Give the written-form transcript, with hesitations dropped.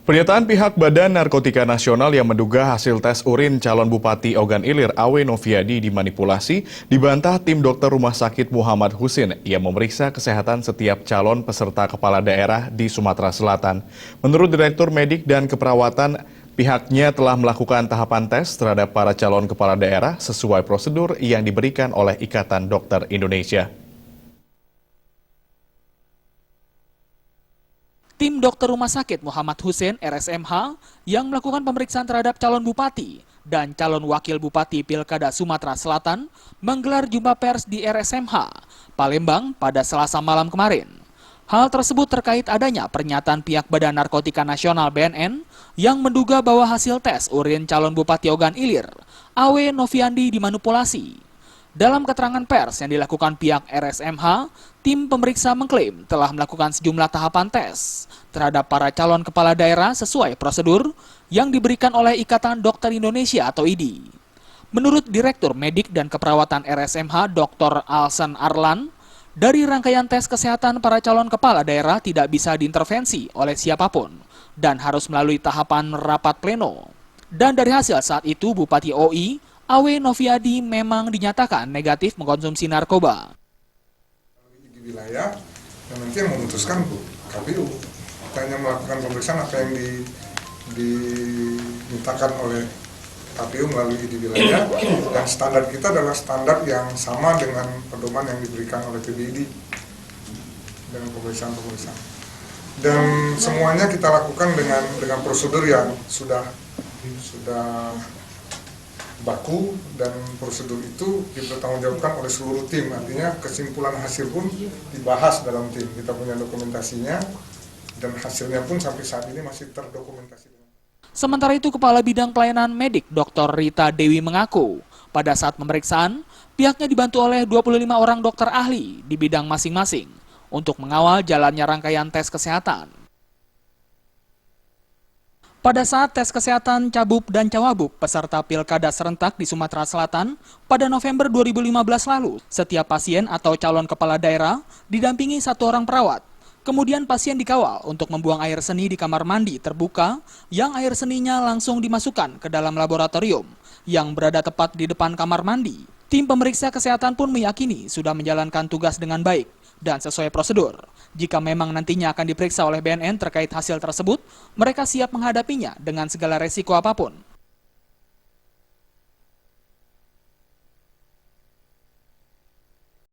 Pernyataan pihak Badan Narkotika Nasional yang menduga hasil tes urin calon Bupati Ogan Ilir Awe Noviadi dimanipulasi dibantah tim dokter Rumah Sakit Muhammad Husin yang memeriksa kesehatan setiap calon peserta kepala daerah di Sumatera Selatan. Menurut Direktur Medik dan Keperawatan, pihaknya telah melakukan tahapan tes terhadap para calon kepala daerah sesuai prosedur yang diberikan oleh Ikatan Dokter Indonesia. Tim dokter Rumah Sakit Muhammad Husin (RSMH) yang melakukan pemeriksaan terhadap calon bupati dan calon wakil bupati Pilkada Sumatera Selatan menggelar jumpa pers di RSMH, Palembang pada Selasa malam kemarin. Hal tersebut terkait adanya pernyataan pihak Badan Narkotika Nasional (BNN) yang menduga bahwa hasil tes urin calon Bupati Ogan Ilir, Awe Noviadi dimanipulasi. Dalam keterangan pers yang dilakukan pihak RSMH, tim pemeriksa mengklaim telah melakukan sejumlah tahapan tes terhadap para calon kepala daerah sesuai prosedur yang diberikan oleh Ikatan Dokter Indonesia atau IDI. Menurut Direktur Medik dan Keperawatan RSMH Dr. Alsan Arlan, dari rangkaian tes kesehatan para calon kepala daerah tidak bisa diintervensi oleh siapapun dan harus melalui tahapan rapat pleno. Dan dari hasil saat itu Bupati OI, Awe Noviadi memang dinyatakan negatif mengkonsumsi narkoba. Di wilayah yang nanti yang memutuskan KPU, kita hanya melakukan pemeriksaan apa yang dimintakan oleh KPU melalui di wilayah, dan standar kita adalah standar yang sama dengan pedoman yang diberikan oleh PBID dengan pemeriksaan. Dan semuanya kita lakukan dengan prosedur yang sudah baku, dan prosedur itu dipertanggungjawabkan oleh seluruh tim. Artinya kesimpulan hasil pun dibahas dalam tim. Kita punya dokumentasinya dan hasilnya pun sampai saat ini masih terdokumentasi. Sementara itu Kepala Bidang Pelayanan Medik Dr. Rita Dewi mengaku pada saat pemeriksaan pihaknya dibantu oleh 25 orang dokter ahli di bidang masing-masing untuk mengawal jalannya rangkaian tes kesehatan. Pada saat tes kesehatan Cabub dan Cawabub peserta Pilkada serentak di Sumatera Selatan pada November 2015 lalu, setiap pasien atau calon kepala daerah didampingi satu orang perawat. Kemudian pasien dikawal untuk membuang air seni di kamar mandi terbuka yang air seninya langsung dimasukkan ke dalam laboratorium yang berada tepat di depan kamar mandi. Tim pemeriksa kesehatan pun meyakini sudah menjalankan tugas dengan baik dan sesuai prosedur. Jika memang nantinya akan diperiksa oleh BNN terkait hasil tersebut, mereka siap menghadapinya dengan segala resiko apapun.